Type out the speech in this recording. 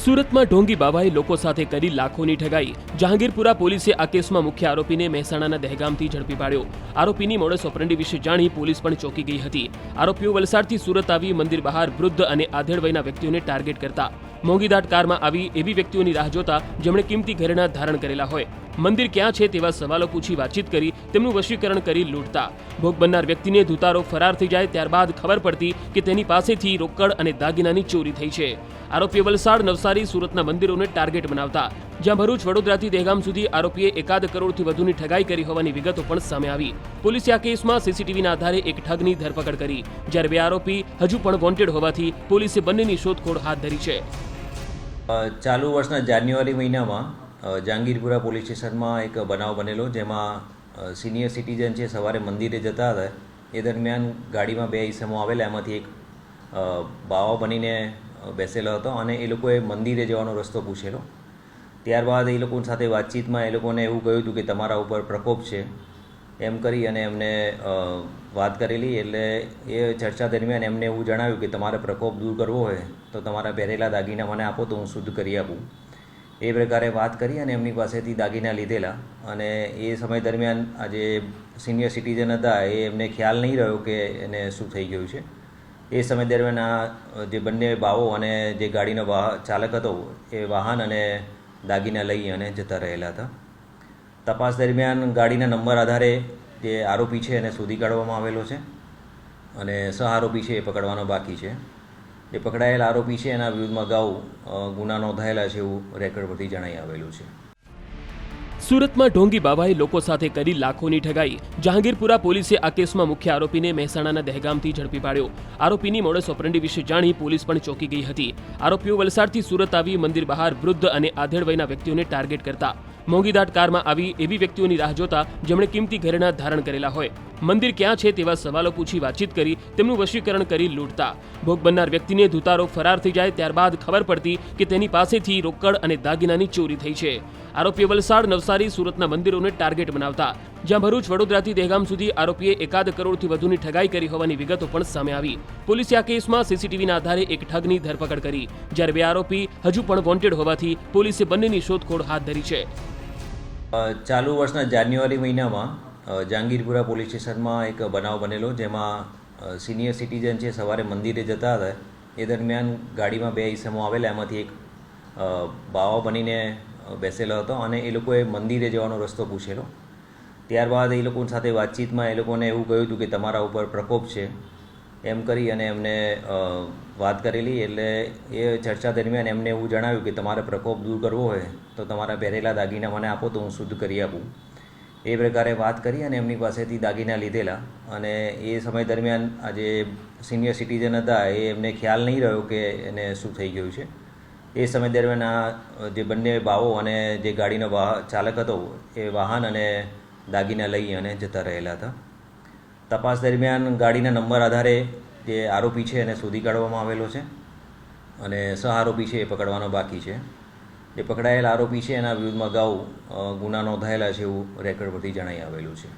સુરતમાં ઢોંગી બાવાએ લોકો સાથે કરી લાખોની ઠગાઈ। જહાંગીરપુરા પોલીસે આ કેસમાં મુખ્ય આરોપીને મહેસાણાના દહેગામથી ઝડપી પાડ્યો। આરોપીની મોડસ ઓપરેન્ડી વિશે જાણી પોલીસ પણ ચોંકી ગઈ હતી। આરોપીઓ વલસાડથી સુરત આવી મંદિર બહાર વૃદ્ધ અને આધેડ વયના વ્યક્તિઓને ટાર્ગેટ કરતા। મોંઘીદાટ કારમાં આવી એવી વ્યક્તિઓની રાહ જોતા જેમણે કિંમતી ઘરેણાં ધારણ કરેલા હોય, મંદિર ક્યાં છે તેવા સવાલો પૂછી વાતચીત કરી તેમનું વશીકરણ કરી લૂંટતા। ભોગ બનનાર વ્યક્તિને ધુતારો ફરાર થઈ જાય ત્યારબાદ ખબર પડતી કે તેની પાસેથી રોકડ અને દાગીનાની ચોરી થઈ છે। આરોપીએ વલસાડ, નવસારી, સુરતના મંદિરોને ટાર્ગેટ બનાવતા, જ્યાં ભરૂચ, વડોદરાથી દહેગામ સુધી આરોપીએ 1.5 કરોડથી વધુની ઠગાઈ કરી હોવાની વિગતો પણ સામે આવી। પોલીસે આ કેસમાં સીસીટીવીના આધારે એક ઠગની ધરપકડ કરી, જ્યારે 2 આરોપી હજુ પણ વોન્ટેડ હોવાથી પોલીસે બંનેની શોધખોળ હાથ ધરી છે। ચાલુ વર્ષના જાન્યુઆરી મહિનામાં જહાંગીરપુરા પોલીસ સ્ટેશનમાં એક બનાવ બનેલો, જેમાં સિનિયર સિટીઝન છે સવારે મંદિરે જતા હતા। એ દરમિયાન ગાડીમાં 2 ઈસમો આવેલા, એમાંથી એક બાવા બનીને બેસેલો હતો અને એ લોકોએ મંદિરે જવાનો રસ્તો પૂછેલો। ત્યારબાદ એ લોકો સાથે વાતચીતમાં એ લોકોને એવું કહ્યું હતું કે તમારા ઉપર પ્રકોપ છે એમ કરી અને એમને વાત કરેલી। એટલે એ ચર્ચા દરમિયાન એમને એવું જણાવ્યું કે તમારે પ્રકોપ દૂર કરવો હોય તો તમારા પહેરેલા દાગીના મને આપો તો હું શુદ્ધ કરી આપું। એ પ્રકારે વાત કરી અને એમની પાસેથી દાગીના લીધેલા। અને એ સમય દરમિયાન આ જે સિનિયર સિટીઝન હતા એ એમને ખ્યાલ નહીં રહ્યો કે એને શું થઈ ગયું છે। એ સમય દરમિયાન આ જે બંને બાવો અને જે ગાડીનો ચાલક હતો એ વાહન અને દાગીના લઈ અને જતા રહેલા હતા। તપાસ દરમિયાન ગાડીના નંબર આધારે જે આરોપી છે એને શોધી કાઢવામાં આવેલો છે અને સહ આરોપી છે એ પકડવાનો બાકી છે। જે પકડાયેલ આરોપી છે એના વિરુદ્ધમાં અગાઉ ગુના નોંધાયેલા છે એવું રેકર્ડ પરથી જણાઈ આવેલું છે। સુરતમાં ઢોંગી બાવાએ લોકો સાથે કરી લાખોની ઠગાઈ। જહાંગીરપુરા પોલીસે આ કેસમાં મુખ્ય આરોપીને મહેસાણાના દહેગામથી ઝડપી પાડ્યો। આરોપીની મોડસ ઓપરેન્ડી વિશે જાણી પોલીસ પણ ચોંકી ગઈ હતી। આરોપીઓ વલસાડથી સુરત આવી મંદિર બહાર વૃદ્ધ અને આધેડ વયના વ્યક્તિઓને ટાર્ગેટ કરતા। મોંઘીદાટ કારમાં આવી એવી વ્યક્તિઓની રાહ જોતા જેમણે કિંમતી ઘરેણાં ધારણ કરેલા હોય, મંદિર ક્યાં છે તેવા સવાલો પૂછી વાતચીત કરી તેમનું વશીકરણ કરી લૂંટતા। ભોગ બનનાર વ્યક્તિને ધુતારો ફરાર થઈ જાય ત્યારબાદ ખબર પડતી કે તેની પાસેથી રોકડ અને દાગીનાની ચોરી થઈ છે। આરોપીએ વલસાડ, નવસારી, સુરતના મંદિરોને ટાર્ગેટ બનાવતા, જ્યાં ભરૂચ, વડોદરાથી દહેગામ સુધી આરોપીએ 1.5 કરોડથી વધુની ઠગાઈ કરી હોવાની વિગતો પણ સામે આવી। પોલીસે આ કેસમાં સીસીટીવીના આધારે એક ઠગની ધરપકડ કરી, જ્યારે 2 આરોપી હજુ પણ વોન્ટેડ હોવાથી પોલીસે બંનેની શોધખોળ હાથ ધરી છે। ચાલુ વર્ષના જાન્યુઆરી મહિનામાં જહાંગીરપુરા પોલીસ સ્ટેશનમાં એક બનાવ બનેલો, જેમાં સિનિયર સિટીઝન છે સવારે મંદિરે જતા હતા। એ દરમિયાન ગાડીમાં 2 ઈસમો આવેલા, એમાંથી એક બાવા બનીને બેસેલો હતો અને એ લોકોએ મંદિરે જવાનો રસ્તો પૂછેલો। ત્યારબાદ એ લોકો સાથે વાતચીતમાં એ લોકોને એવું કહ્યું હતું કે તમારા ઉપર પ્રકોપ છે એમ કરી અને એમને વાત કરેલી। એટલે એ ચર્ચા દરમિયાન એમને એવું જણાવ્યું કે તમારે પ્રકોપ દૂર કરવો હોય તો તમારા પહેરેલા દાગીના મને આપો તો હું શુદ્ધ કરી આપું। એ પ્રકારે વાત કરી અને એમની પાસેથી દાગીના લીધેલા। અને એ સમય દરમિયાન આ જે સિનિયર સિટીઝન હતા એ એમને ખ્યાલ નહીં રહ્યો કે એને શું થઈ ગયું છે। એ સમય દરમિયાન આ જે બંને બાવો અને જે ગાડીનો ચાલક હતો એ વાહન અને દાગીના લઈ અને જતા રહેલા હતા। તપાસ દરમિયાન ગાડીના નંબર આધારે જે આરોપી છે એને શોધી કાઢવામાં આવેલો છે અને સહ આરોપી છે એ પકડવાનો બાકી છે। જે પકડાયેલ આરોપી છે એના વિરુદ્ધમાં અગાઉ ગુના નોંધાયેલા છે એવું રેકર્ડ પરથી જણાઈ આવેલું છે।